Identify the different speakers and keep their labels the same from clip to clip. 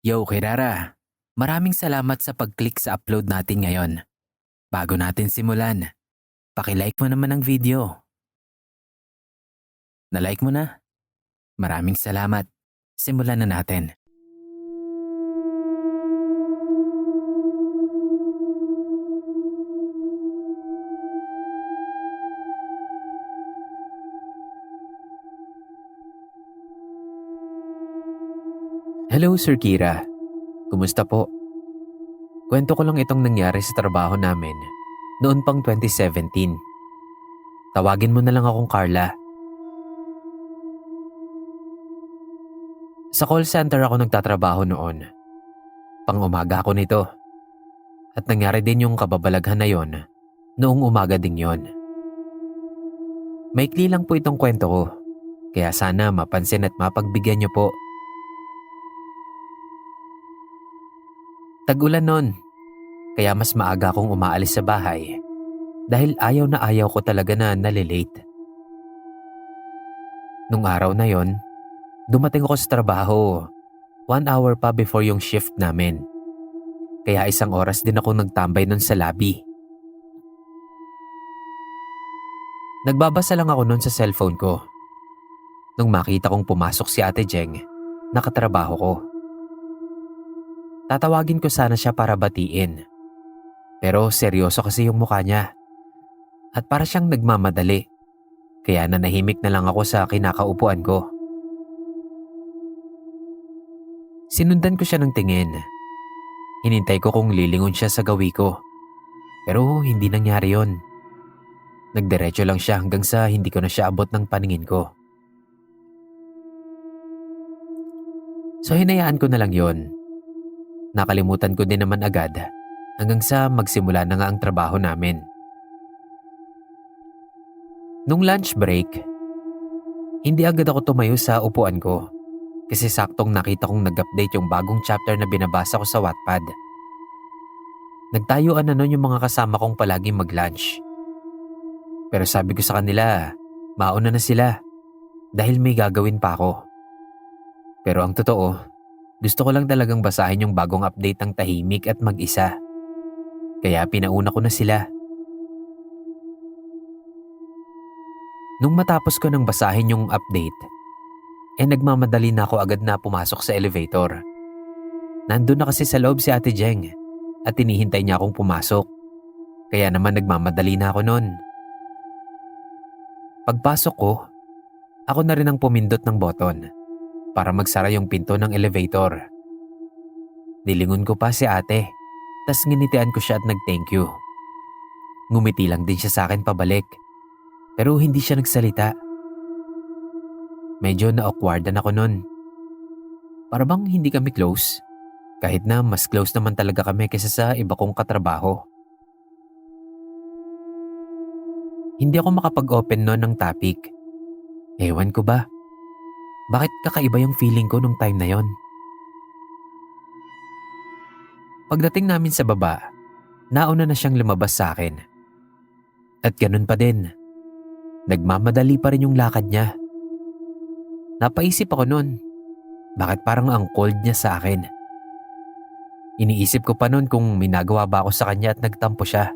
Speaker 1: Yo, Kirara. Maraming salamat sa pag-click sa upload natin ngayon. Bago natin simulan, paki-like mo naman ang video. Na-like mo na? Maraming salamat. Simulan na natin. Hello, Sir Kira. Kumusta po? Kwento ko lang itong nangyari sa trabaho namin noon pang 2017. Tawagin mo na lang akong Carla. Sa call center ako nagtatrabaho noon. Pang-umaga ako nito. At nangyari din yung kababalaghan na yon noong umaga din yon. Maikli lang po itong kwento ko. Kaya sana mapansin at mapagbigyan niyo po. Tag-ulan nun. Kaya mas maaga akong umaalis sa bahay dahil ayaw na ayaw ko talaga na nalilate. Nung araw na yon, dumating ako sa trabaho 1 hour pa before yung shift namin. Kaya 1 oras din ako nagtambay nun sa lobby. Nagbabasa lang ako nun sa cellphone ko. Nung makita kong pumasok si Ate Jeng, nakatrabaho ko. Tatawagin ko sana siya para batiin. Pero seryoso kasi yung mukha niya. At para siyang nagmamadali. Kaya nanahimik na lang ako sa kinakaupuan ko. Sinundan ko siya ng tingin. Hinintay ko kung lilingon siya sa gawi ko. Pero hindi nangyari yon. Nagdiretso lang siya hanggang sa hindi ko na siya abot ng paningin ko. So hinayaan ko na lang yon. Nakalimutan ko din naman agad hanggang sa magsimula na nga ang trabaho namin. Nung lunch break, hindi agad ako tumayo sa upuan ko kasi saktong nakita kong nag-update yung bagong chapter na binabasa ko sa Wattpad. Nagtayuan na nun yung mga kasama kong palaging mag-lunch. Pero sabi ko sa kanila, mauna na sila dahil may gagawin pa ako. Pero ang totoo, gusto ko lang talagang basahin yung bagong update ng tahimik at mag-isa. Kaya pinauna ko na sila. Nung matapos ko nang basahin yung update, nagmamadali na ako agad na pumasok sa elevator. Nandun na kasi sa loob si Ate Jeng at tinihintay niya akong pumasok. Kaya naman nagmamadali na ako nun. Pagpasok ko, ako na rin ang pumindot ng button para magsara yung pinto ng elevator. Nilingon ko pa si ate, tas nginitian ko siya at nag-thank you. Ngumiti lang din siya sa akin pabalik, pero hindi siya nagsalita. Medyo na-awkwardan ako nun. Para bang hindi kami close, kahit na mas close naman talaga kami kaysa sa iba kong katrabaho. Hindi ako makapag-open nun ng topic. Ewan ko ba? Bakit kakaiba yung feeling ko nung time na yon? Pagdating namin sa baba, nauna na siyang lumabas sa akin. At ganun pa din. Nagmamadali pa rin yung lakad niya. Napaisip ako nun, bakit parang ang cold niya sa akin? Iniisip ko pa nun kung minagawa ba ako sa kanya at nagtampo siya.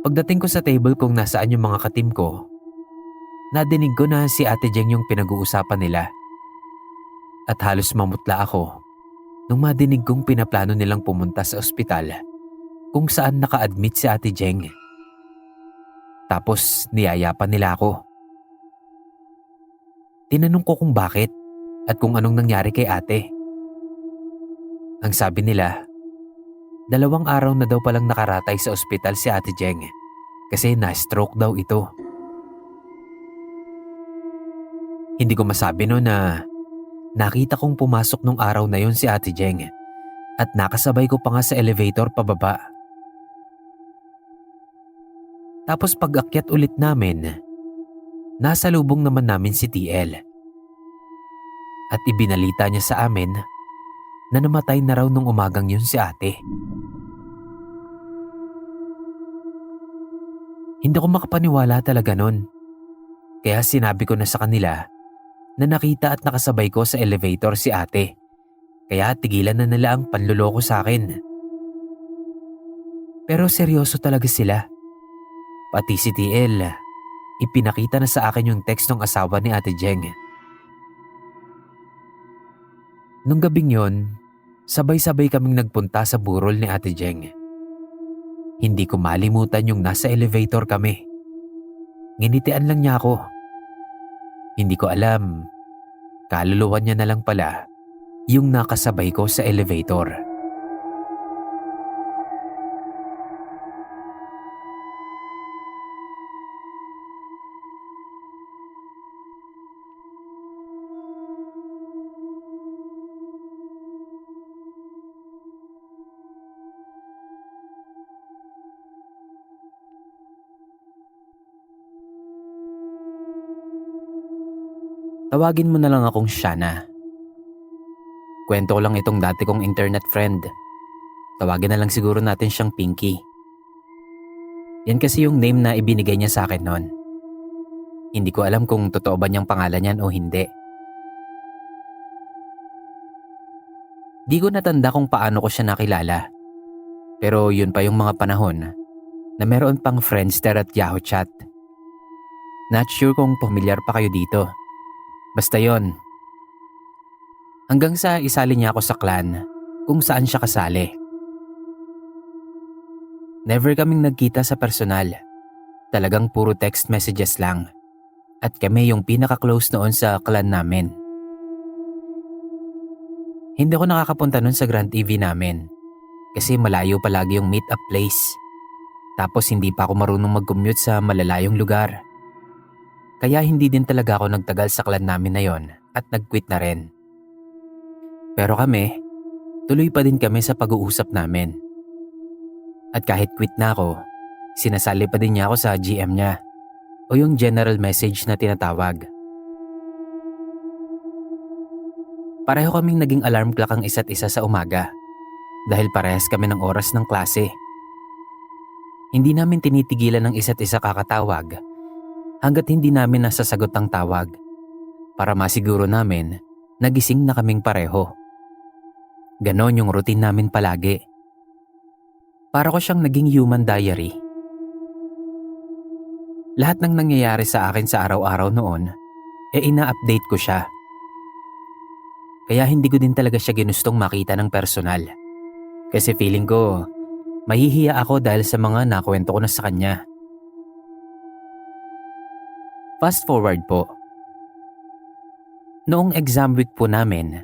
Speaker 1: Pagdating ko sa table kung nasaan yung mga katim ko, nadinig ko na si Ate Jeng yung pinag-uusapan nila. At halos mamutla ako nung madinig kong pinaplano nilang pumunta sa ospital kung saan naka-admit si Ate Jeng. Tapos niyayapan nila ako. Tinanong ko kung bakit at kung anong nangyari kay ate. Ang sabi nila, 2 araw na daw palang nakaratay sa ospital si Ate Jeng kasi na-stroke daw ito. Hindi ko masabi no na nakita kong pumasok nung araw na yun si Ate Jeng at nakasabay ko pa nga sa elevator pababa. Tapos pag-akyat ulit namin, nasa lubong naman namin si TL. At ibinalita niya sa amin na namatay na raw nung umagang yun si ate. Hindi ko makapaniwala talaga nun. Kaya sinabi ko na sa kanila na nakita at nakasabay ko sa elevator si ate Kaya tigilan na nila ang panluloko sa akin. Pero seryoso talaga sila. Pati si TL, ipinakita na sa akin yung text ng asawa ni Ate Jeng. Nung gabing yon, sabay-sabay kaming nagpunta sa burol ni Ate Jeng. Hindi ko malimutan yung nasa elevator kami. Nginitian lang niya ako. Hindi ko alam, kaluluwa niya na lang pala yung nakasabay ko sa elevator. Tawagin mo na lang akong Shana. Kwento ko lang itong dati kong internet friend. Tawagin na lang siguro natin siyang Pinky. Yan kasi yung name na ibinigay niya sa akin noon. Hindi ko alam kung totoo ba niyang pangalan yan o hindi. Di ko natanda kung paano ko siya nakilala. Pero yun pa yung mga panahon na meron pang Friendster at Yahoo Chat. Not sure kung pamilyar pa kayo dito. Basta yon. Hanggang sa isali niya ako sa clan kung saan siya kasali. Never kaming nagkita sa personal. Talagang puro text messages lang. At kami yung pinaka-close noon sa clan namin. Hindi ako nakakapunta noon sa Grand TV namin kasi malayo palagi yung meet-up place. Tapos hindi pa ako marunong mag-commute sa malalayong lugar. Kaya hindi din talaga ako nagtagal sa clan namin na yon at nag-quit na rin. Pero kami, tuloy pa din kami sa pag-uusap namin. At kahit quit na ako, sinasali pa din niya ako sa GM niya o yung general message na tinatawag. Pareho kaming naging alarm clock ang isa't isa sa umaga dahil parehas kami ng oras ng klase. Hindi namin tinitigilan ng isa't isa kakatawag hanggat hindi namin nasasagot ang tawag para masiguro namin nagising na kaming pareho. Ganon yung routine namin palagi. Para ko siyang naging human diary. Lahat ng nangyayari sa akin sa araw-araw noon, ina-update ko siya. Kaya hindi ko din talaga siya ginustong makita ng personal. Kasi feeling ko, mahihiya ako dahil sa mga nakwento ko na sa kanya. Fast forward po. Noong exam week po namin,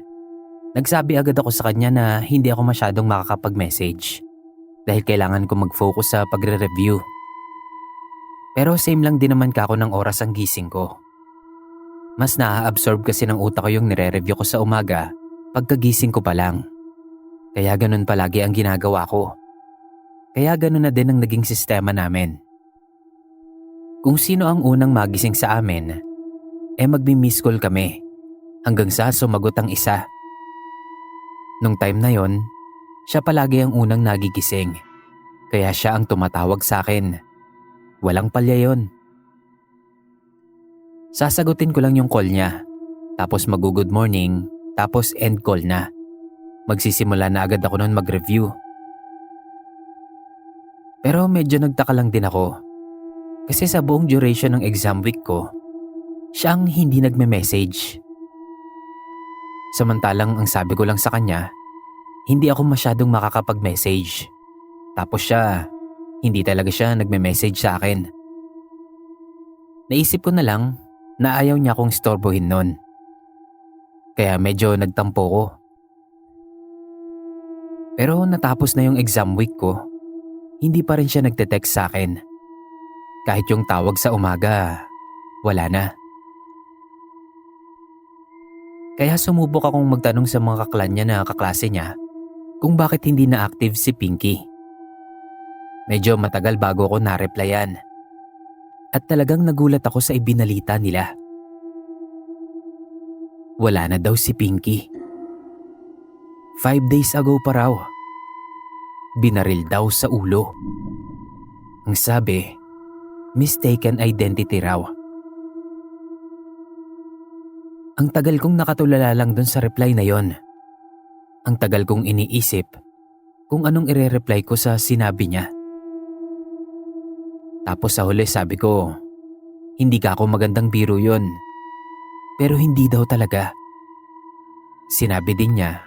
Speaker 1: nagsabi agad ako sa kanya na hindi ako masyadong makakapag-message dahil kailangan ko mag-focus sa pagre-review. Pero same lang din naman kako ng oras ang gising ko. Mas naa-absorb kasi ng utak ko yung nire-review ko sa umaga pagkagising ko pa lang. Kaya ganun palagi ang ginagawa ko. Kaya ganun na din ang naging sistema namin. Kung sino ang unang magising sa amin, magmi-miss call kami hanggang sa sumagot ang isa. Nung time na yon, siya palagi ang unang nagigising. Kaya siya ang tumatawag sa akin. Walang palya yon. Sasagutin ko lang yung call niya, tapos mag-good morning, tapos end call na. Magsisimula na agad ako noon mag-review. Pero medyo nagtaka lang din ako. Kasi sa buong duration ng exam week ko, siya ang hindi nagme-message. Samantalang ang sabi ko lang sa kanya, hindi ako masyadong makakapag-message. Tapos siya, hindi talaga siya nagme-message sa akin. Naisip ko na lang na ayaw niya akong istorbohin nun. Kaya medyo nagtampo ko. Pero natapos na yung exam week ko, hindi pa rin siya nagte-text sa akin. Kahit yung tawag sa umaga, wala na. Kaya sumubok akong magtanong sa mga kaklan niya na kaklase niya kung bakit hindi na active si Pinky. Medyo matagal bago ako na-replyan. At talagang nagulat ako sa ibinalita nila. Wala na daw si Pinky. 5 days ago pa raw. Binaril daw sa ulo. Ang sabi, mistaken identity raw. Ang tagal kong nakatulala lang dun sa reply na yon. Ang tagal kong iniisip kung anong ire-reply ko sa sinabi niya. Tapos sa huli sabi ko, hindi ka ako magandang biro yun. Pero hindi daw talaga. Sinabi din niya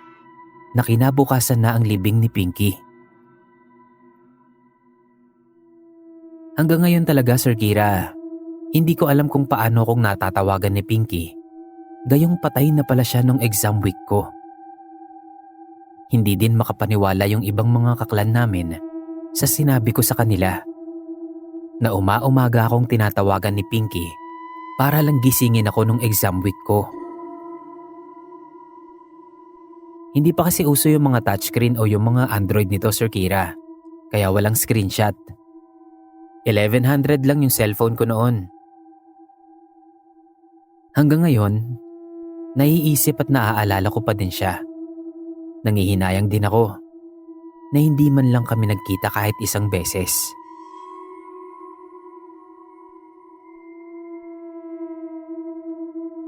Speaker 1: na kinabukasan na ang libing ni Pinky. Hanggang ngayon talaga, Sir Kira, hindi ko alam kung paano kong natatawagan ni Pinky. Gayong patay na pala siya nung exam week ko. Hindi din makapaniwala yung ibang mga kaklan namin sa sinabi ko sa kanila na umaga akong tinatawagan ni Pinky para lang gisingin ako nung exam week ko. Hindi pa kasi uso yung mga touchscreen o yung mga Android nito, Sir Kira. Kaya walang screenshot. 1100 lang yung cellphone ko noon. Hanggang ngayon, naiisip at naaalala ko pa din siya. Nangihinayang din ako na hindi man lang kami nagkita kahit isang beses.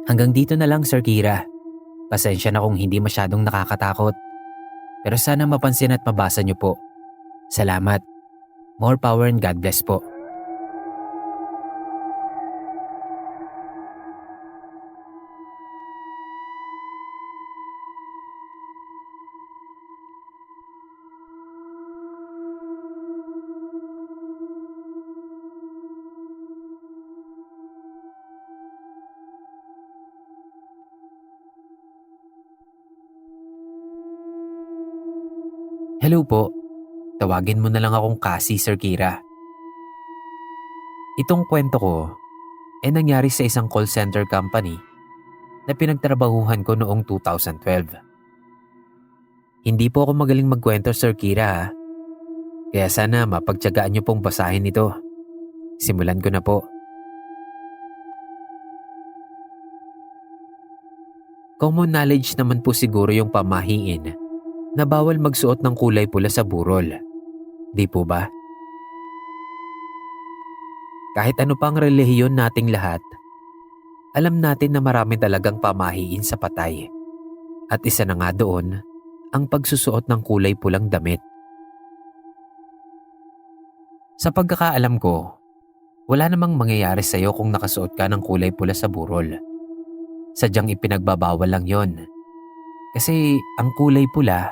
Speaker 1: Hanggang dito na lang, Sir Kira. Pasensya na kung hindi masyadong nakakatakot. Pero sana mapansin at mabasa niyo po. Salamat. More power and God bless po. Hello po. Tawagin mo na lang akong Cassie, Sir Kira. Itong kwento ko nangyari sa isang call center company na pinagtrabahuhan ko noong 2012. Hindi po ako magaling magkwento, Sir Kira, ha? Kaya sana mapagtiyagaan niyo pong basahin ito. Simulan ko na po. Common knowledge naman po siguro yung pamahiin na bawal magsuot ng kulay pula sa burol. Di po ba? Kahit ano pang relihiyon nating lahat, alam natin na marami talagang pamahiin sa patay. At isa na nga doon, ang pagsusuot ng kulay pulang damit. Sa pagkakaalam ko, wala namang mangyayari sa'yo kung nakasuot ka ng kulay pula sa burol. Sadyang ipinagbabawal lang yon. Kasi ang kulay pula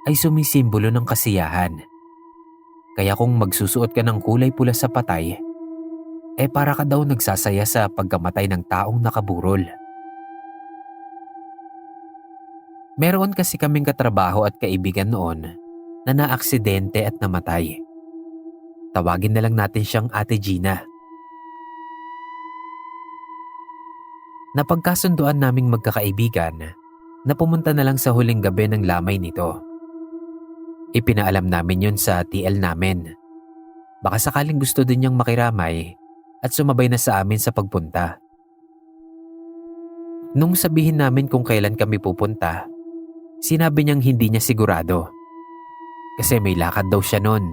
Speaker 1: ay sumisimbolo ng kasiyahan. Kaya kung magsusuot ka ng kulay pula sa patay, para ka daw nagsasaya sa pagkamatay ng taong nakaburol. Meron kasi kaming katrabaho at kaibigan noon na naaksidente at namatay. Tawagin na lang natin siyang Ate Gina. Napagkasunduan naming magkakaibigan na pumunta na lang sa huling gabi ng lamay nito. Ipinaalam namin yun sa TL namin. Baka sakaling gusto din niyang makiramay at sumabay na sa amin sa pagpunta. Nung sabihin namin kung kailan kami pupunta, sinabi niyang hindi niya sigurado. Kasi may lakad daw siya nun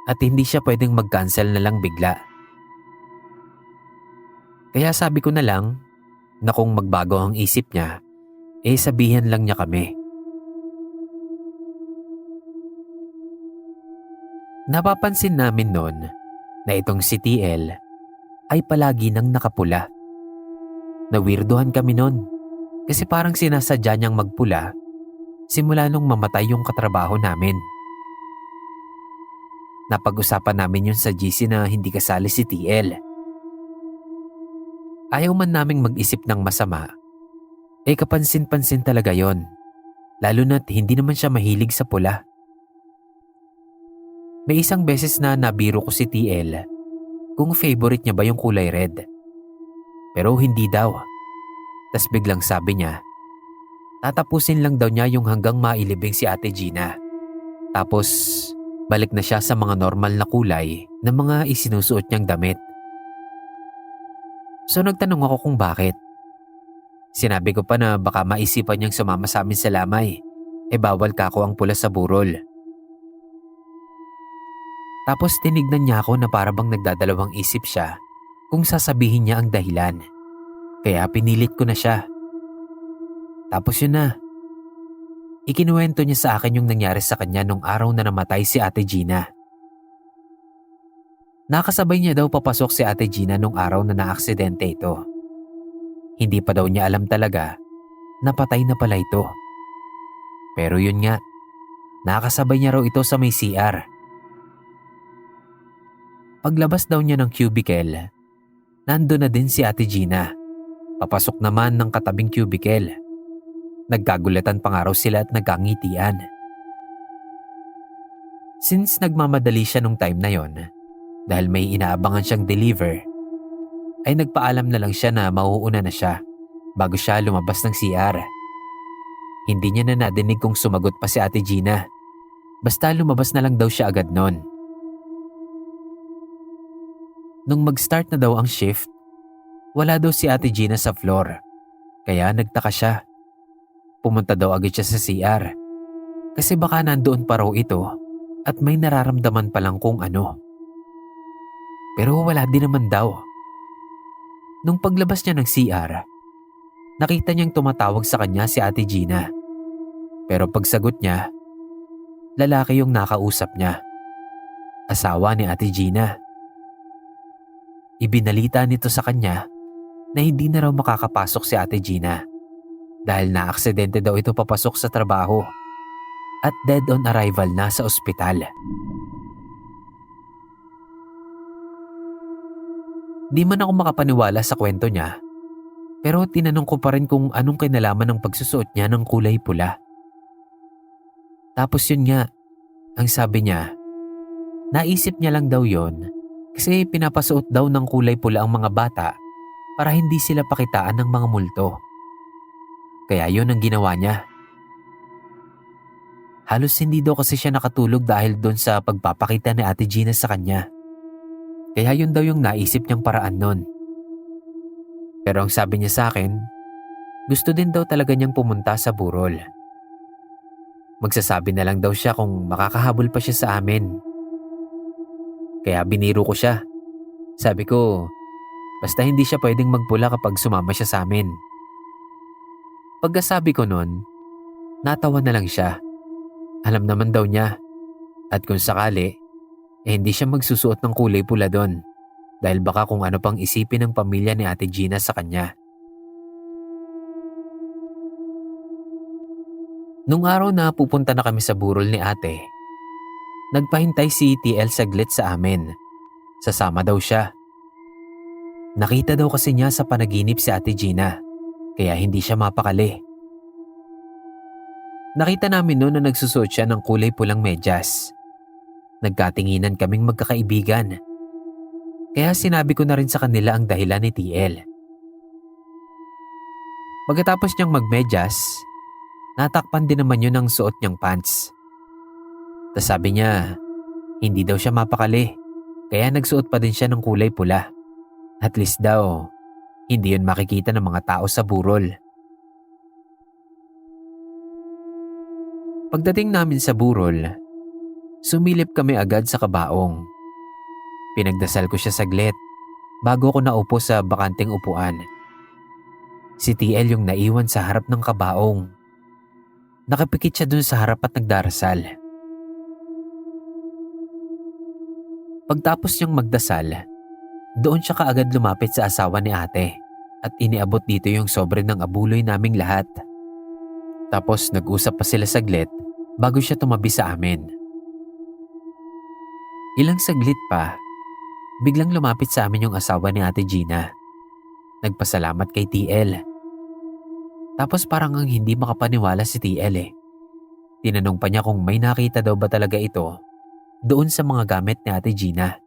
Speaker 1: at hindi siya pwedeng mag-cancel na lang bigla. Kaya sabi ko na lang na kung magbago ang isip niya, sabihan lang niya kami. Napapansin namin nun na itong si TL ay palagi nang nakapula. Nawirduhan kami nun kasi parang sinasadya niyang magpula simula nung mamatay yung katrabaho namin. Napag-usapan namin yun sa GC na hindi kasali si TL. Ayaw man naming mag-isip ng masama, kapansin-pansin talaga yon. Lalo na't hindi naman siya mahilig sa pula. May isang beses na nabiro ko si TL kung favorite niya ba yung kulay red. Pero hindi daw. Tas biglang sabi niya, tatapusin lang daw niya yung hanggang mailibing si Ate Gina. Tapos balik na siya sa mga normal na kulay ng mga isinusuot niyang damit. So nagtanong ako kung bakit. Sinabi ko pa na baka maisipan niyang sumama sa amin sa lamay. Bawal kako ang pula sa burol. Tapos tinignan niya ako na parabang nagdadalawang isip siya kung sasabihin niya ang dahilan. Kaya pinilit ko na siya. Tapos yun na. Ikinuwento niya sa akin yung nangyari sa kanya nung araw na namatay si Ate Gina. Nakasabay niya daw papasok si Ate Gina nung araw na naaksidente ito. Hindi pa daw niya alam talaga na patay na pala ito. Pero yun nga, nakasabay niya raw ito sa may CR. Paglabas daw niya ng cubicle, nando na din si Ate Gina. Papasok naman ng katabing cubicle. Nagkagulatan pa nga raw sila at nagkangitian. Since nagmamadali siya nung time na yon, dahil may inaabangan siyang deliver, ay nagpaalam na lang siya na mauuna na siya bago siya lumabas ng CR. Hindi niya na nadinig kung sumagot pa si Ate Gina. Basta lumabas na lang daw siya agad nun. Nung mag-start na daw ang shift, wala daw si Ate Gina sa floor. Kaya nagtaka siya. Pumunta daw agad siya sa CR. Kasi baka nandoon pa raw ito at may nararamdaman pa lang kung ano. Pero wala din naman daw. Nung paglabas niya ng CR, nakita niyang tumatawag sa kanya si Ate Gina. Pero pagsagot niya, lalaki yung nakausap niya. Asawa ni Ate Gina. Ibinalita nito sa kanya na hindi na raw makakapasok si Ate Gina dahil naaksidente daw ito papasok sa trabaho at dead on arrival na sa ospital. Di man ako makapaniwala sa kwento niya, pero tinanong ko pa rin kung anong kinalaman ng pagsusuot niya ng kulay pula. Tapos yun nga, ang sabi niya, naisip niya lang daw yon kasi pinapasuot daw ng kulay pula ang mga bata para hindi sila pakitaan ng mga multo. Kaya yun ang ginawa niya. Halos hindi daw kasi siya nakatulog dahil doon sa pagpapakita ni Ate Gina sa kanya. Kaya yun daw yung naisip niyang paraan nun. Pero ang sabi niya sa akin, gusto din daw talaga niyang pumunta sa burol. Magsasabi na lang daw siya kung makakahabol pa siya sa amin. Kaya biniro ko siya. Sabi ko, basta hindi siya pwedeng magpula kapag sumama siya sa amin. Pagkasabi ko nun, natawa na lang siya. Alam naman daw niya. At kung sakali, hindi siya magsusuot ng kulay pula doon. Dahil baka kung ano pang isipin ng pamilya ni Ate Gina sa kanya. Nung araw na pupunta na kami sa burol ni ate, nagpahintay si TL saglit sa amin. Sasama daw siya. Nakita daw kasi niya sa panaginip si Ate Gina. Kaya hindi siya mapakali. Nakita namin noon na nagsusuot siya ng kulay pulang medyas. Nagkatinginan kaming magkakaibigan. Kaya sinabi ko na rin sa kanila ang dahilan ni TL. Pagkatapos niyang magmedyas, natakpan din naman yun ang suot niyang pants. Tas sabi niya, hindi daw siya mapakali. Kaya nagsuot pa din siya ng kulay pula. At least daw, hindi yun makikita ng mga tao sa burol. Pagdating namin sa burol, sumilip kami agad sa kabaong. Pinagdasal ko siya saglit bago ko naupo sa bakanting upuan. Si TL yung naiwan sa harap ng kabaong. Nakapikit siya dun sa harap at nagdarasal. Pagtapos niyang magdasal, doon siya kaagad lumapit sa asawa ni ate at iniabot dito yung sobre ng abuloy naming lahat. Tapos nag-usap pa sila saglit bago siya tumabi sa amin. Ilang saglit pa, biglang lumapit sa amin yung asawa ni Ate Gina. Nagpasalamat kay TL. Tapos parang ang hindi makapaniwala si TL eh. Tinanong pa niya kung may nakita daw ba talaga ito doon sa mga gamit ni Ate Gina.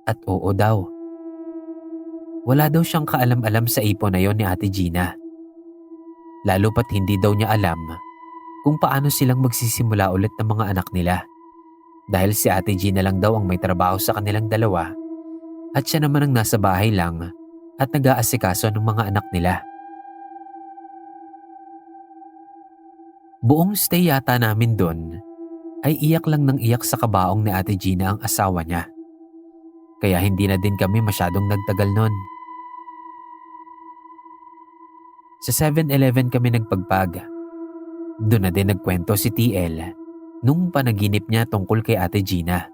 Speaker 1: At oo daw. Wala daw siyang kaalam-alam sa ipon na yon ni Ate Gina. Lalo pat hindi daw niya alam kung paano silang magsisimula ulit ng mga anak nila. Dahil si Ate Gina lang daw ang may trabaho sa kanilang dalawa at siya naman ang nasa bahay lang at nag-aasikaso ng mga anak nila. Buong stay yata namin doon ay iyak lang ng iyak sa kabaong ni Ate Gina ang asawa niya. Kaya hindi na din kami masyadong nagtagal nun. Sa 7-Eleven kami nagpagpag. Doon na din nagkwento si TL nung panaginip niya tungkol kay Ate Gina.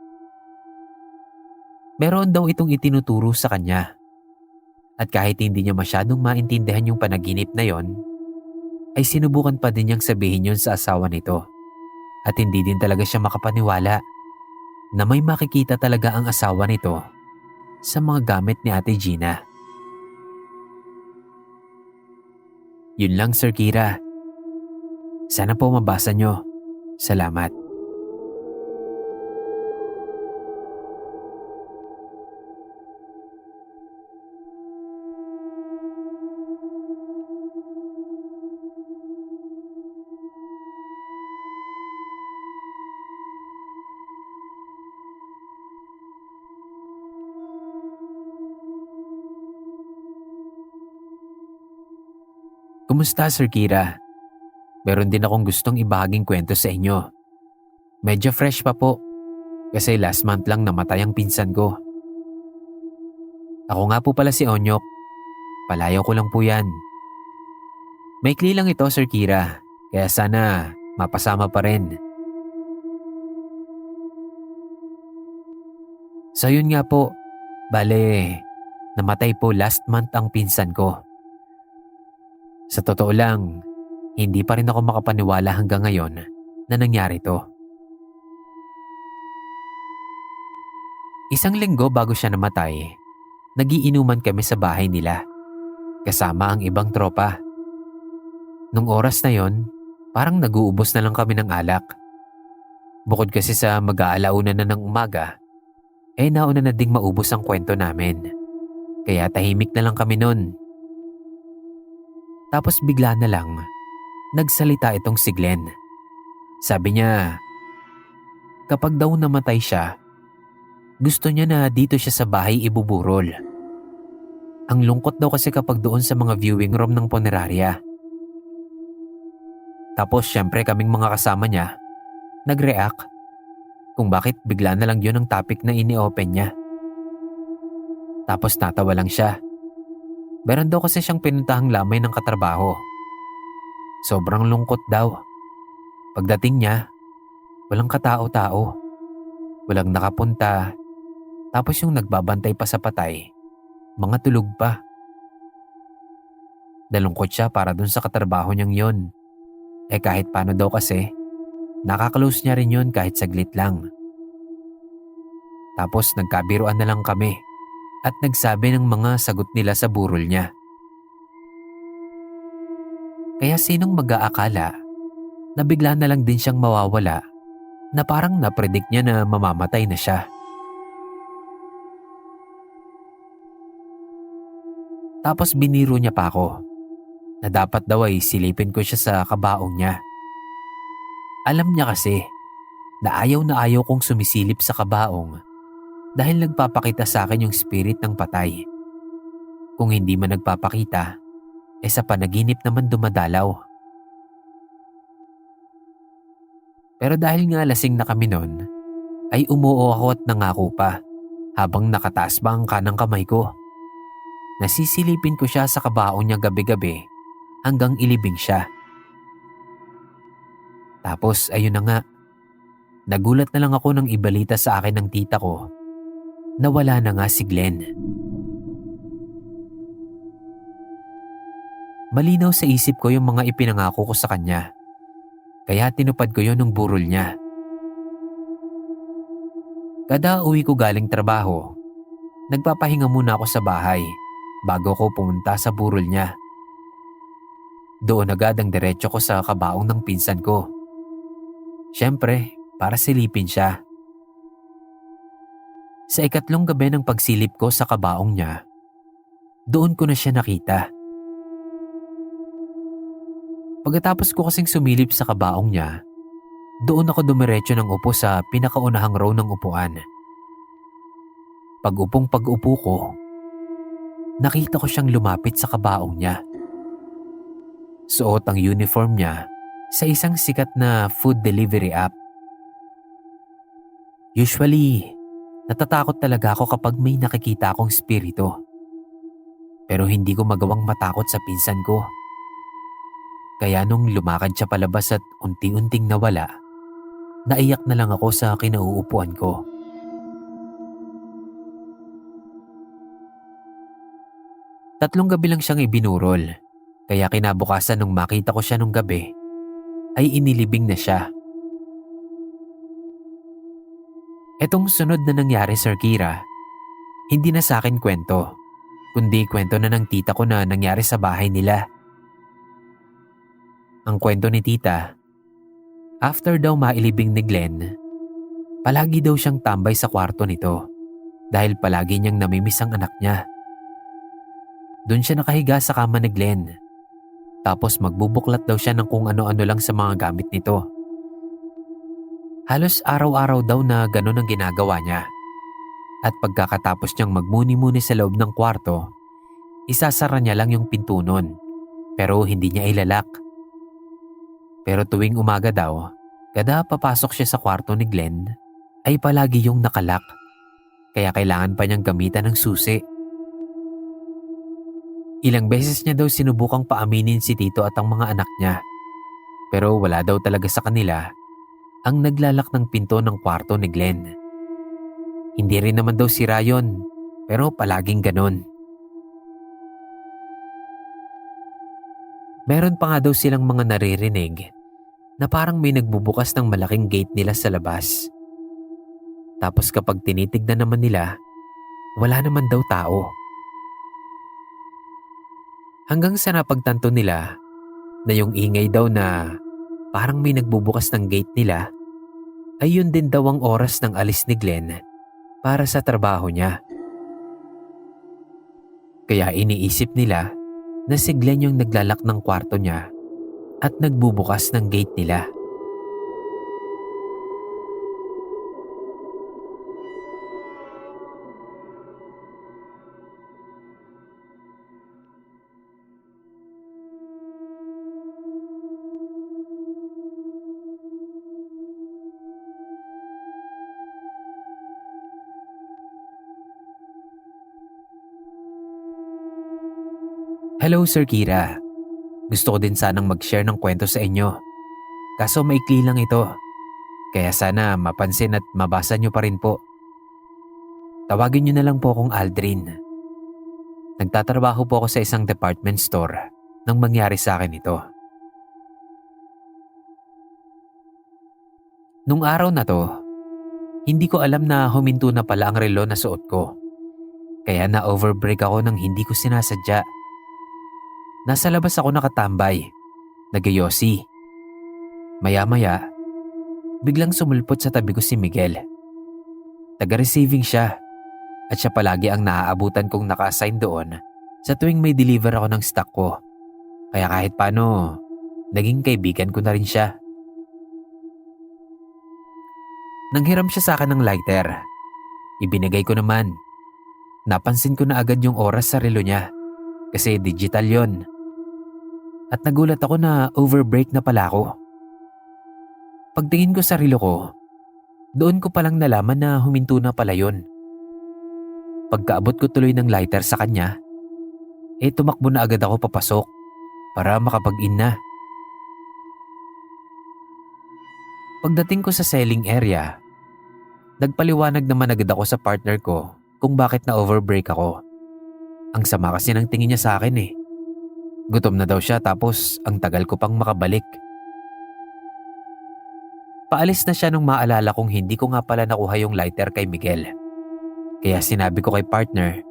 Speaker 1: Meron daw itong itinuturo sa kanya. At kahit hindi niya masyadong maintindihan yung panaginip na yon, ay sinubukan pa din niyang sabihin yon sa asawa nito. At hindi din talaga siya makapaniwala na may makikita talaga ang asawa nito sa mga gamit ni Ate Gina. Yun lang, Sir Kira. Sana po mabasa nyo. Salamat. Kumusta, Sir Kira? Meron din akong gustong ibahaging kwento sa inyo. Medyo fresh pa po kasi last month lang namatay ang pinsan ko. Ako nga po pala si Onyok. Palayaw ko lang po yan. Maikli lang ito, Sir Kira, kaya sana mapasama pa rin. So yun nga po, bale, namatay po last month ang pinsan ko. Sa totoo lang, hindi pa rin ako makapaniwala hanggang ngayon na nangyari to. Isang linggo bago siya namatay, nagiinuman kami sa bahay nila, kasama ang ibang tropa. Nung oras na yon, parang naguubos na lang kami ng alak. Bukod kasi sa mag-aalauna na ng umaga, nauna na ding maubos ang kwento namin. Kaya tahimik na lang kami nun. Tapos bigla na lang, nagsalita itong si Glenn. Sabi niya, kapag daw namatay siya, gusto niya na dito siya sa bahay ibuburol. Ang lungkot daw kasi kapag doon sa mga viewing room ng punerarya. Tapos syempre kaming mga kasama niya, nag-react kung bakit bigla na lang yun ang topic na ini-open niya. Tapos natawa lang siya. Meron daw kasi siyang pinuntahang lamay ng katrabaho. Sobrang lungkot daw. Pagdating niya, walang katao-tao. Walang nakapunta. Tapos yung nagbabantay pa sa patay, mga tulog pa. Nalungkot siya para dun sa katrabaho niyang yon. Kahit paano daw kasi, nakaklose niya rin yun kahit saglit lang. Tapos nagkabiruan na lang kami at nagsabi ng mga sagot nila sa burol niya. Kaya sinong mag-aakala na bigla na lang din siyang mawawala na parang napredict niya na mamamatay na siya. Tapos biniro niya pa ako na dapat daw ay silipin ko siya sa kabaong niya. Alam niya kasi na ayaw kong sumisilip sa kabaong dahil nagpapakita sa akin yung spirit ng patay. Kung hindi man nagpapakita, sa panaginip naman dumadalaw. Pero dahil nga lasing na kami nun, ay umuo ako at nangako pa habang nakataas ba ang kanang kamay ko. Nasisilipin ko siya sa kabaong niya gabi-gabi hanggang ilibing siya. Tapos ayun na nga, nagulat na lang ako nang ibalita sa akin ng tita ko na wala na nga si Glenn. Malinaw sa isip ko yung mga ipinangako ko sa kanya, kaya tinupad ko yun ng burol niya. Kada uwi ko galing trabaho, nagpapahinga muna ako sa bahay bago ko pumunta sa burol niya. Doon agad ang diretso ko sa kabaong ng pinsan ko. Siyempre, para silipin siya. Sa ikatlong gabi ng pagsilip ko sa kabaong niya, doon ko na siya nakita. Pagkatapos ko kasing sumilip sa kabaong niya, doon ako dumiretso ng upo sa pinakaunahang row ng upuan. Pag-upo ko, nakita ko siyang lumapit sa kabaong niya. Suot ang uniform niya sa isang sikat na food delivery app. Usually, natatakot talaga ako kapag may nakikita akong spirito. Pero hindi ko magawang matakot sa pinsan ko. Kaya nung lumakad siya palabas at unti-unting nawala, naiyak na lang ako sa kinauupuan ko. Tatlong gabi lang siyang ibinurol, kaya kinabukasan nung makita ko siya nung gabi, ay inilibing na siya. Etong sunod na nangyari, Sir Kira, hindi na sa akin kwento, kundi kwento na ng tita ko na nangyari sa bahay nila. Ang kwento ni tita, after daw mailibing ni Glenn, palagi daw siyang tambay sa kwarto nito dahil palagi niyang namimiss ang anak niya. Doon siya nakahiga sa kama ni Glenn, tapos magbubuklat daw siya ng kung ano-ano lang sa mga gamit nito. Halos araw-araw daw na ganun ang ginagawa niya. At pagkakatapos niyang magmuni-muni sa loob ng kwarto, isasara niya lang yung pinto nun, pero hindi niya ilalak. Pero tuwing umaga daw, kada papasok siya sa kwarto ni Glenn, ay palagi yung nakalak, kaya kailangan pa niyang gamitan ng susi. Ilang beses niya daw sinubukang paaminin si Tito at ang mga anak niya, pero wala daw talaga sa kanila ang naglalak ng pinto ng kwarto ni Glenn. Hindi rin naman daw sira yun, pero palaging ganon. Meron pa nga daw silang mga naririnig na parang may nagbubukas ng malaking gate nila sa labas. Tapos kapag tinitignan naman nila, wala naman daw tao. Hanggang sa napagtanto nila na yung ingay daw na parang may nagbubukas ng gate nila, ay yun din daw ang oras ng alis ni Glenn para sa trabaho niya. Kaya iniisip nila na si Glenn yung naglalak ng kwarto niya at nagbubukas ng gate nila. Hello, Sir Kira. Gusto ko din sanang mag-share ng kwento sa inyo. Kaso maikli lang ito. Kaya sana mapansin at mabasa nyo pa rin po. Tawagin nyo na lang po akong Aldrin. Nagtatrabaho po ako sa isang department store nang mangyari sa akin ito. Nung araw na to, hindi ko alam na huminto na pala ang relo na suot ko. Kaya na-overbreak ako nang hindi ko sinasadya. Nasa labas ako nakatambay, nagayosi. Maya-maya, biglang sumulpot sa tabi ko si Miguel. Taga-receiving siya at siya palagi ang naaabutan kong naka-assign doon sa tuwing may deliver ako ng stock ko. Kaya kahit paano, naging kaibigan ko na rin siya. Nanghiram siya sa akin ng lighter. Ibinigay ko naman. Napansin ko na agad yung oras sa relo niya kasi digital yon. At nagulat ako na overbreak na pala ako. Pagtingin ko sa relo ko, doon ko palang nalaman na huminto na pala yon. Pagkaabot ko tuloy ng lighter sa kanya, tumakbo na agad ako papasok para makapag-in na. Pagdating ko sa selling area, nagpaliwanag naman agad ako sa partner ko kung bakit na overbreak ako. Ang sama kasi ng tingin niya sa akin eh. Gutom na daw siya tapos ang tagal ko pang makabalik. Paalis na siya nung maalala kong hindi ko nga pala nakuha yung lighter kay Miguel. Kaya sinabi ko kay partner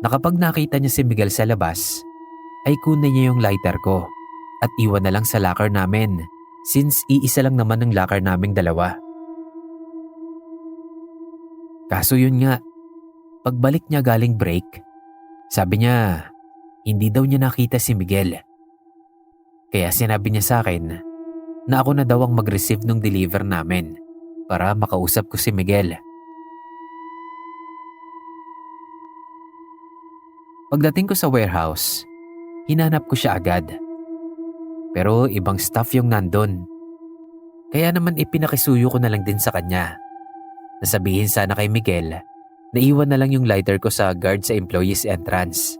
Speaker 1: na kapag nakita niya si Miguel sa labas, ay kunin niya yung lighter ko at iwan na lang sa locker namin since iisa lang naman ang locker naming dalawa. Kaso yun nga, pagbalik niya galing break, sabi niya hindi daw niya nakita si Miguel. Kaya sinabi niya sa akin na ako na daw ang mag-receive ng deliver namin para makausap ko si Miguel. Pagdating ko sa warehouse, hinanap ko siya agad. Pero ibang staff yung nandun. Kaya naman ipinakisuyo ko na lang din sa kanya. Nasabihin sana kay Miguel na iwan na lang yung lighter ko sa guard sa employees entrance.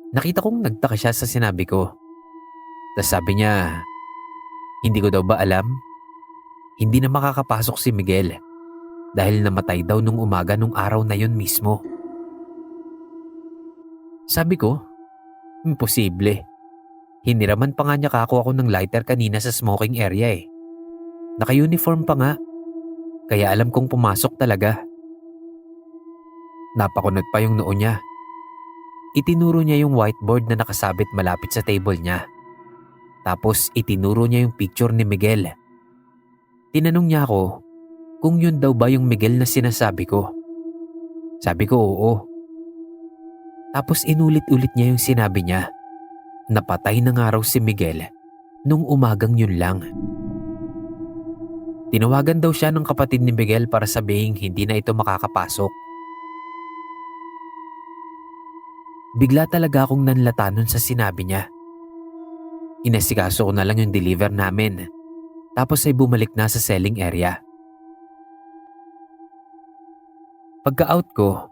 Speaker 1: Nakita kong nagtaka siya sa sinabi ko. Tas sabi niya, hindi ko daw ba alam? Hindi na makakapasok si Miguel dahil namatay daw nung umaga nung araw na yun mismo. Sabi ko, imposible. Hiniraman pa nga niya kako ako ng lighter kanina sa smoking area eh. Naka-uniform pa nga, kaya alam kong pumasok talaga. Napakunot pa yung noo niya. Itinuro niya yung whiteboard na nakasabit malapit sa table niya. Tapos itinuro niya yung picture ni Miguel. Tinanong niya ako kung yun daw ba yung Miguel na sinasabi ko. Sabi ko oo. Tapos inulit-ulit niya yung sinabi niya. Napatay na nga raw si Miguel nung umagang yun lang. Tinawagan daw siya ng kapatid ni Miguel para sabihin hindi na ito makakapasok. Bigla talaga akong nanlata nun sa sinabi niya. Inasikaso ko na lang yung deliver namin. Tapos ay bumalik na sa selling area. Pagka-out ko,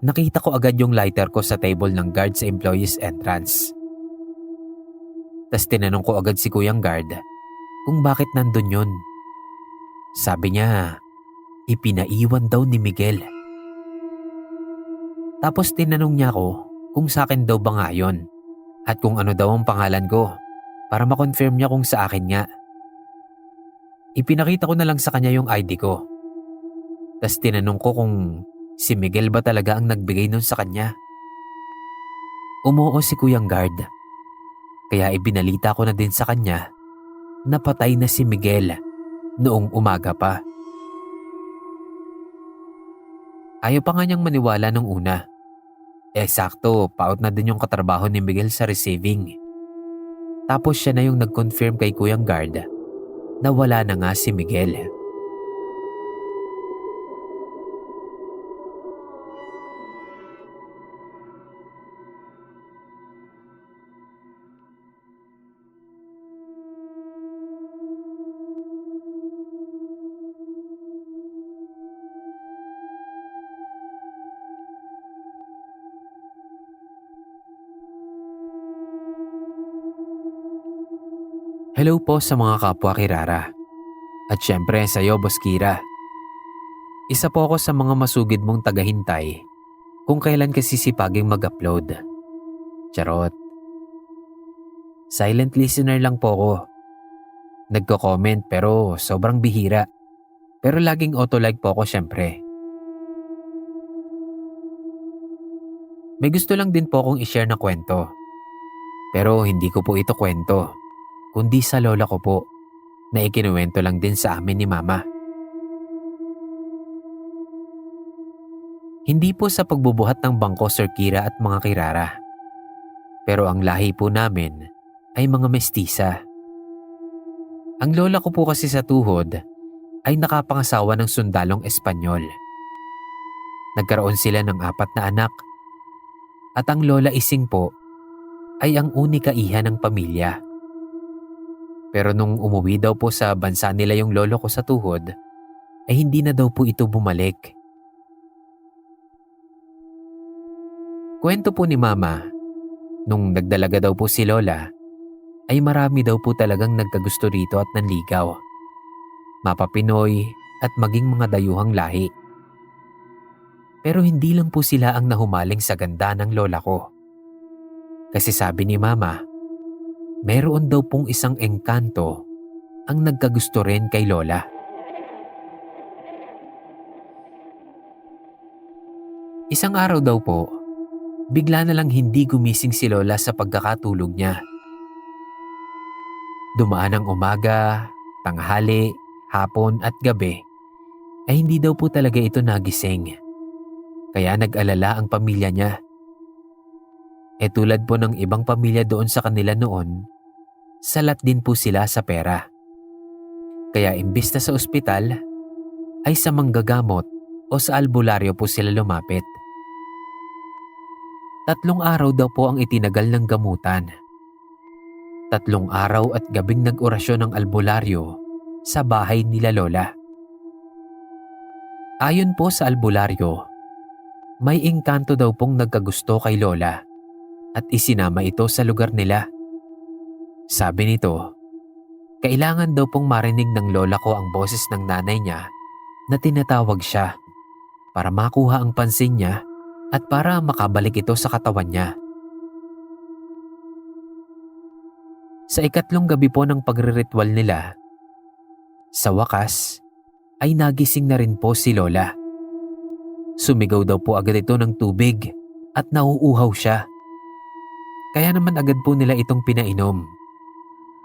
Speaker 1: nakita ko agad yung lighter ko sa table ng guard sa employees entrance. Tas tinanong ko agad si Kuyang Guard kung bakit nandun yun. Sabi niya, ipinaiwan daw ni Miguel. Tapos tinanong niya ako kung sa akin daw ba nga yun at kung ano daw ang pangalan ko para makonfirm niya kung sa akin nga. Ipinakita ko na lang sa kanya yung ID ko. Tas tinanong ko kung si Miguel ba talaga ang nagbigay nun sa kanya. Umuo si Kuyang Guard. Kaya ibinalita ko na din sa kanya na patay na si Miguel noong umaga pa. Ayaw pa nga niyang maniwala nung una. Eksakto, paut na din yung katrabaho ni Miguel sa receiving. Tapos siya na yung nag-confirm kay Kuyang Guard na wala na nga si Miguel. Hello po sa mga kapwa Kirara. At syempre sa iyo, Boss Kira. Isa po ako sa mga masugid mong tagahintay kung kailan kasi sipaging mag-upload. Charot. Silent listener lang po ako. Nagko-comment pero sobrang bihira. Pero laging auto-like po ako syempre. May gusto lang din po akong i-share na kwento. Pero hindi ko po ito kwento, kundi sa lola ko po na ikinuwento lang din sa amin ni Mama. Hindi po sa pagbubuhat ng bangko, Sir Kira at mga Kirara. Pero ang lahi po namin ay mga mestisa. Ang lola ko po kasi sa tuhod ay nakapangasawa ng sundalong Espanyol. Nagkaroon sila ng 4 na anak. At ang lola Ising po ay ang unika iha ng pamilya. Pero nung umuwi daw po sa bansa nila yung lolo ko sa tuhod, ay hindi na daw po ito bumalik. Kwento po ni Mama, nung nagdalaga daw po si Lola, ay marami daw po talagang nagkagusto rito at nanligaw. Mapapinoy at maging mga dayuhang lahi. Pero hindi lang po sila ang nahumaling sa ganda ng lola ko. Kasi sabi ni Mama, meron daw pong isang engkanto ang nagkagusto rin kay Lola. Isang araw daw po, bigla na lang hindi gumising si Lola sa pagkakatulog niya. Dumaan ang umaga, tanghali, hapon at gabi, ay hindi daw po talaga ito nagising. Kaya nag-alala ang pamilya niya. E tulad po ng ibang pamilya doon sa kanila noon, salat din po sila sa pera. Kaya imbis na sa ospital, ay sa manggagamot o sa albularyo po sila lumapit. 3 araw daw po ang itinagal ng gamutan. 3 araw at gabing nag-orasyon ng albularyo sa bahay nila Lola. Ayon po sa albularyo, may engkanto daw pong nagkagusto kay Lola at isinama ito sa lugar nila. Sabi nito, kailangan daw pong marinig ng lola ko ang boses ng nanay niya na tinatawag siya para makuha ang pansin niya at para makabalik ito sa katawan niya. Sa ikatlong gabi po ng pagriritual nila, sa wakas ay nagising na rin po si Lola. Sumigaw daw po agad ito ng tubig at nauuhaw siya. Kaya naman agad po nila itong pinainom.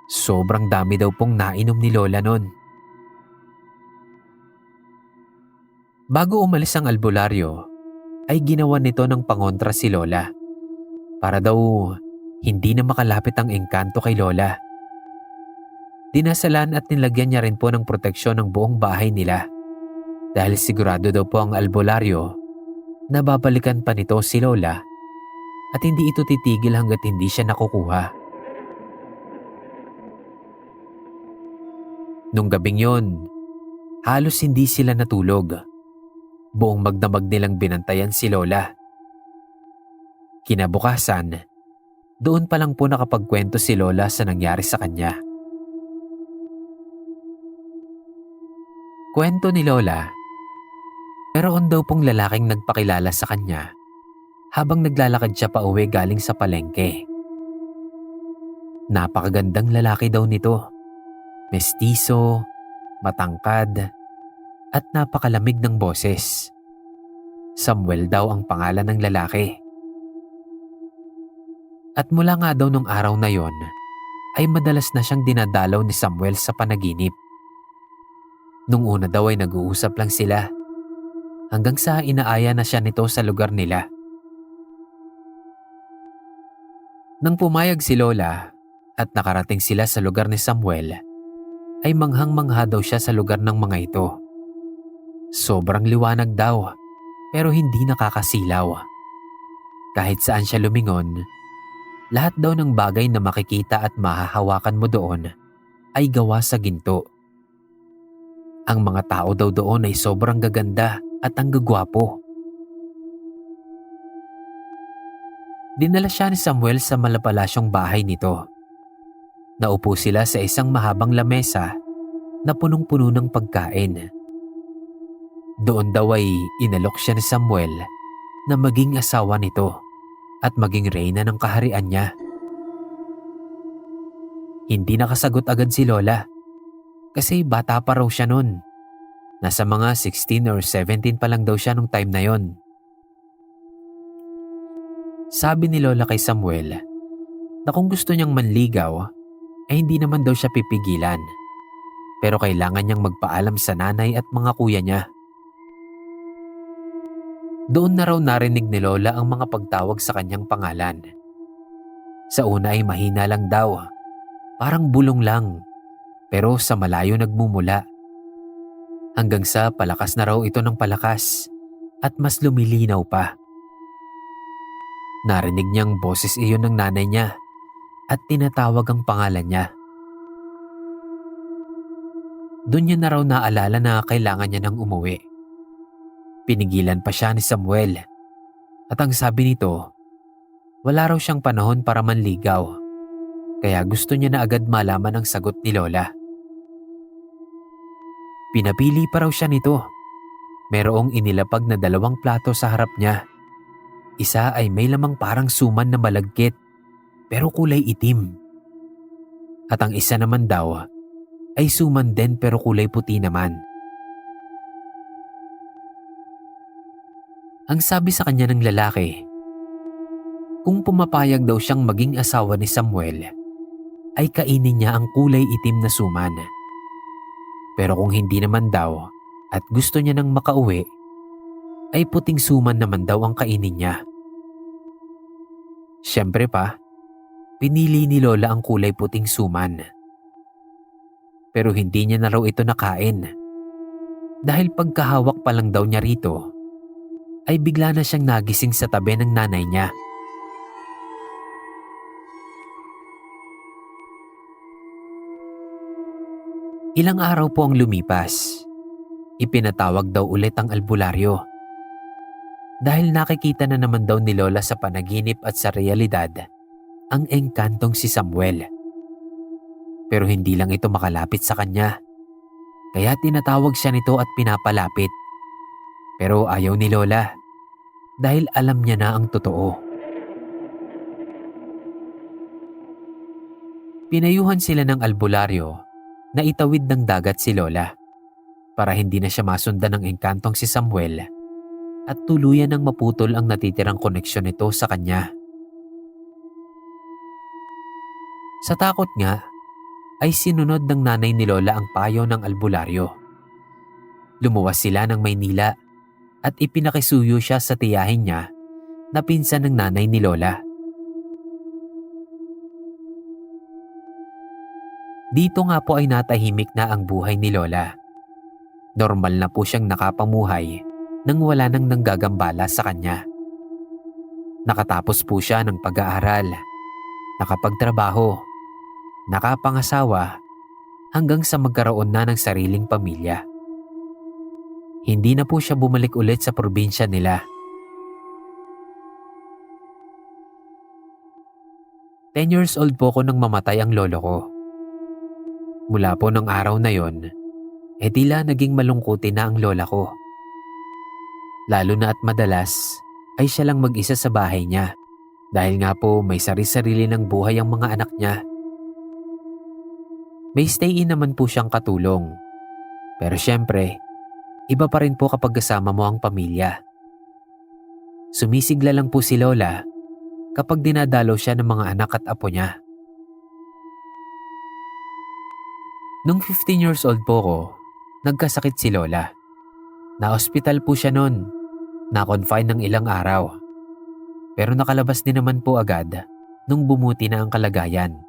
Speaker 1: Sobrang dami daw pong nainom ni Lola nun. Bago umalis ang albularyo, ay ginawa nito ng pangontra si Lola para daw hindi na makalapit ang engkanto kay Lola. Dinasalan at nilagyan niya rin po ng proteksyon ng buong bahay nila dahil sigurado daw po ang albularyo na babalikan pa nito si Lola at hindi ito titigil hanggat hindi siya nakukuha. Nung gabing yon, halos hindi sila natulog. Buong magdamag nilang binantayan si Lola. Kinabukasan, doon pa lang po nakapagkwento si Lola sa nangyari sa kanya. Kwento ni Lola, meron daw pong lalaking nagpakilala sa kanya habang naglalakad siya pa uwi galing sa palengke. Napakagandang lalaki daw nito. Mestizo, matangkad, at napakalamig ng boses. Samuel daw ang pangalan ng lalaki. At mula nga daw nung araw na yon, ay madalas na siyang dinadalaw ni Samuel sa panaginip. Nung una daw ay nag-uusap lang sila, hanggang sa inaaya na siya nito sa lugar nila. Nang pumayag si Lola at nakarating sila sa lugar ni Samuel, ay manghang-mangha daw siya sa lugar ng mga ito. Sobrang liwanag daw, pero hindi nakakasilaw. Kahit saan siya lumingon, lahat daw ng bagay na makikita at mahahawakan mo doon ay gawa sa ginto. Ang mga tao daw doon ay sobrang gaganda at ang gagwapo. Dinala siya ni Samuel sa malapalasyong bahay nito. Naupo sila sa isang mahabang lamesa na punong-puno ng pagkain. Doon daw ay inalok siya ni Samuel na maging asawa nito at maging reyna ng kaharian niya. Hindi nakasagot agad si Lola kasi bata pa raw siya nun. Nasa mga 16 or 17 pa lang daw siya nung time na yon. Sabi ni Lola kay Samuel na kung gusto niyang manligaw ay hindi naman daw siya pipigilan, pero kailangan niyang magpaalam sa nanay at mga kuya niya. Doon na raw narinig ni Lola ang mga pagtawag sa kanyang pangalan. Sa una ay mahina lang daw, parang bulong lang, pero sa malayo nagmumula. Hanggang sa palakas na raw ito ng palakas at mas lumilinaw pa. Narinig niyang boses iyon ng nanay niya at tinatawag ang pangalan niya. Doon niya na raw naalala na kailangan niya nang umuwi. Pinigilan pa siya ni Samuel at ang sabi nito, wala raw siyang panahon para manligaw, kaya gusto niya na agad malaman ang sagot ni Lola. Pinapili pa raw siya nito. Merong inilapag na 2 plato sa harap niya. Isa ay may lamang parang suman na malagkit pero kulay itim. At ang isa naman daw ay suman din pero kulay puti naman. Ang sabi sa kanya ng lalaki, kung pumapayag daw siyang maging asawa ni Samuel, ay kainin niya ang kulay itim na suman. Pero kung hindi naman daw at gusto niya nang makauwi, ay puting suman naman daw ang kainin niya. Siyempre pa, pinili ni Lola ang kulay puting suman. Pero hindi niya na raw ito nakain. Dahil pagkahawak pa lang daw niya rito, ay bigla na siyang nagising sa tabi ng nanay niya. Ilang araw po ang lumipas. Ipinatawag daw ulit ang albularyo. Dahil nakikita na naman daw ni Lola sa panaginip at sa realidad ang engkantong si Samuel. Pero hindi lang ito makalapit sa kanya. Kaya tinatawag siya nito at pinapalapit. Pero ayaw ni Lola dahil alam niya na ang totoo. Pinayuhan sila ng albularyo na itawid ng dagat si Lola para hindi na siya masundan ng engkantong si Samuel at tuluyan ng maputol ang natitirang koneksyon nito sa kanya. Sa takot nga, ay sinunod ng nanay ni Lola ang payo ng albularyo. Lumuwas sila ng Maynila at ipinakisuyo siya sa tiyahin niya na pinsan ng nanay ni Lola. Dito nga po ay natahimik na ang buhay ni Lola. Normal na po siyang nakapamuhay nang wala nang nanggagambala sa kanya. Nakatapos po siya ng pag-aaral, nakapagtrabaho, nakapangasawa hanggang sa magkaroon na ng sariling pamilya. Hindi na po siya bumalik ulit sa probinsya nila. 10 years old po ko nang mamatay ang lolo ko. Mula po ng araw na yon, tila naging malungkutin na ang lola ko. Lalo na at madalas ay siya lang mag-isa sa bahay niya dahil nga po may sarili-sarili ng buhay ang mga anak niya. May stay-in naman po siyang katulong. Pero syempre, iba pa rin po kapag kasama mo ang pamilya. Sumisigla lang po si Lola kapag dinadalaw siya ng mga anak at apo niya. Nung 15 years old po ko, nagkasakit si Lola. Na-hospital po siya noon, na-confine ng ilang araw. Pero nakalabas din naman po agad nung bumuti na ang kalagayan.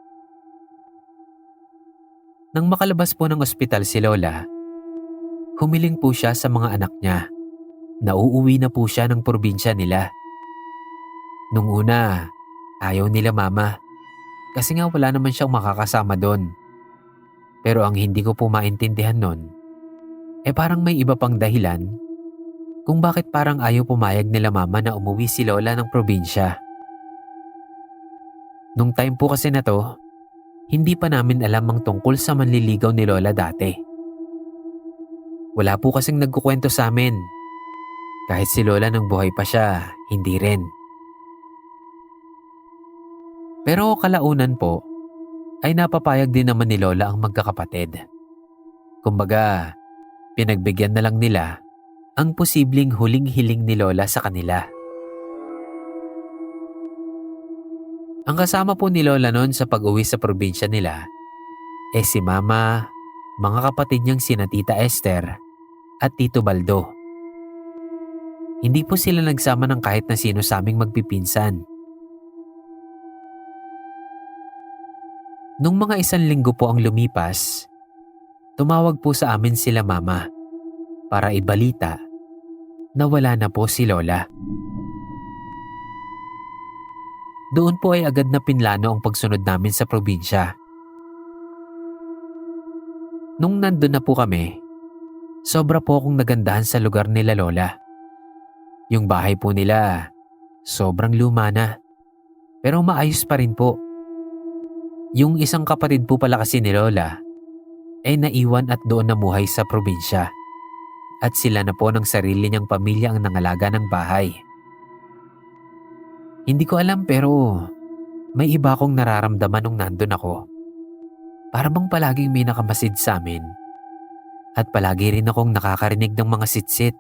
Speaker 1: Nang makalabas po ng ospital si Lola, humiling po siya sa mga anak niya na uuwi na po siya ng probinsya nila. Nung una, ayaw nila mama kasi nga wala naman siyang makakasama doon. Pero ang hindi ko po maintindihan nun, parang may iba pang dahilan kung bakit parang ayaw pumayag nila mama na umuwi si Lola ng probinsya. Nung time po kasi na to, hindi pa namin alam ang tungkol sa manliligaw ni Lola dati. Wala po kasing nagkukwento sa amin. Kahit si Lola nang buhay pa siya, hindi rin. Pero kalaunan po, ay napapayag din naman ni Lola ang magkakapatid. Kumbaga, pinagbigyan na lang nila ang posibleng huling hiling ni Lola sa kanila. Ang kasama po ni Lola noon sa pag-uwi sa probinsya nila si Mama, mga kapatid niyang sina Tita Esther at Tito Baldo. Hindi po sila nagsama ng kahit na sino sa aming magpipinsan. Nung mga 1 linggo po ang lumipas, tumawag po sa amin sila Mama para ibalita na wala na po si Lola. Doon po ay agad na pinlano ang pagsunod namin sa probinsya. Nung nandun na po kami, sobra po akong nagandahan sa lugar nila Lola. Yung bahay po nila, sobrang luma na, pero maayos pa rin po. Yung isang kapatid po pala kasi ni Lola naiwan at doon namuhay sa probinsya. At sila na po ng sarili niyang pamilya ang nangalaga ng bahay. Hindi ko alam pero may iba akong nararamdaman nung nandun ako. Para bang palaging may nakamasid sa amin. At palagi rin akong nakakarinig ng mga sitsit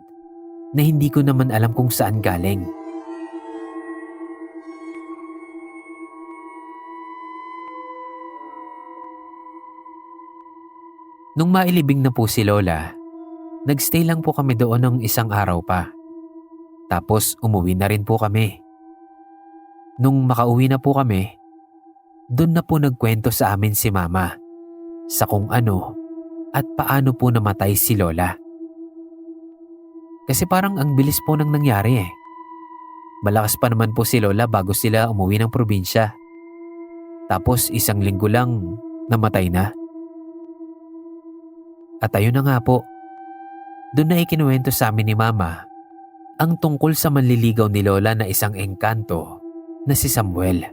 Speaker 1: na hindi ko naman alam kung saan galing. Nung mailibing na po si Lola, nagstay lang po kami doon ng 1 araw pa. Tapos umuwi na rin po kami. Nung makauwi na po kami, doon na po nagkwento sa amin si Mama sa kung ano at paano po namatay si Lola. Kasi parang ang bilis po nang nangyari eh. Malakas pa naman po si Lola bago sila umuwi ng probinsya. Tapos 1 linggo lang namatay na. At ayun na nga po, doon na ikinuwento sa amin ni Mama ang tungkol sa manliligaw ni Lola na isang engkanto na si Samuel.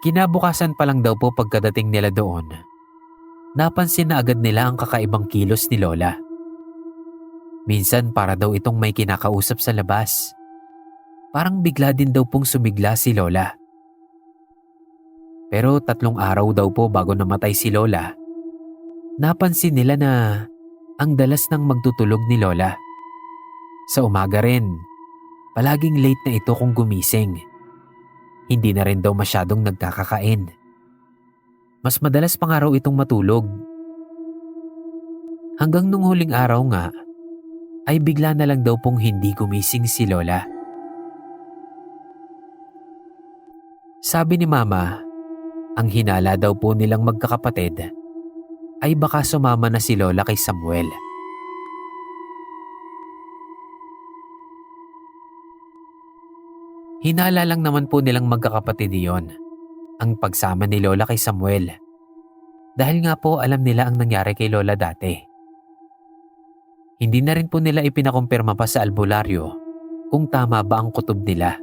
Speaker 1: Kinabukasan pa lang daw po pagkadating nila doon, napansin na agad nila ang kakaibang kilos ni Lola. Minsan para daw itong may kinakausap sa labas. Parang bigla din daw pong sumigla si Lola. Pero 3 araw daw po bago namatay si Lola, napansin nila na ang dalas ng magtutulog ni Lola. Sa umaga rin, palaging late na ito kung gumising. Hindi na rin daw masyadong nagkakakain. Mas madalas pa nga raw itong matulog. Hanggang nung huling araw nga, ay bigla na lang daw pong hindi gumising si Lola. Sabi ni Mama, ang hinala daw po nilang magkakapatid ay baka sumama na si Lola kay Samuel. Hinala lang naman po nilang magkakapatid iyon, ang pagsama ni Lola kay Samuel. Dahil nga po alam nila ang nangyari kay Lola dati. Hindi na rin po nila ipinakumpirma pa sa albularyo kung tama ba ang kutob nila.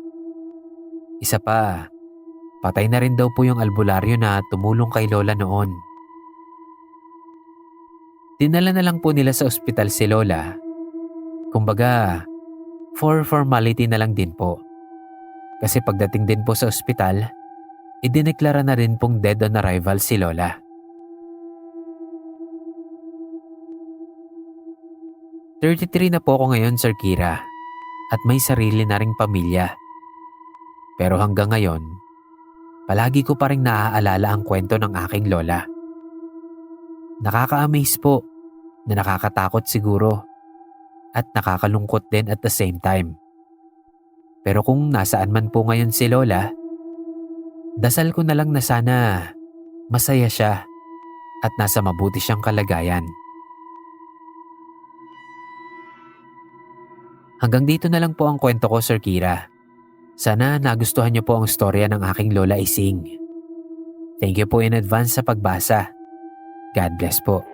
Speaker 1: Isa pa, patay na rin daw po yung albularyo na tumulong kay Lola noon. Dinala na lang po nila sa ospital si Lola. Kumbaga, for formality na lang din po. Kasi pagdating din po sa ospital, idineklara na rin pong dead on arrival si Lola. 33 na po ako ngayon, Sir Kira, at may sarili na ring pamilya. Pero hanggang ngayon, palagi ko pa rin naaalala ang kwento ng aking lola. Nakaka-amaze po, na nakakatakot siguro, at nakakalungkot din at the same time. Pero kung nasaan man po ngayon si Lola, dasal ko na lang na sana masaya siya at nasa mabuti siyang kalagayan. Hanggang dito na lang po ang kwento ko, Sir Kira. Sana nagustuhan niyo po ang storya ng aking Lola Ising. Thank you po in advance sa pagbasa. God bless po.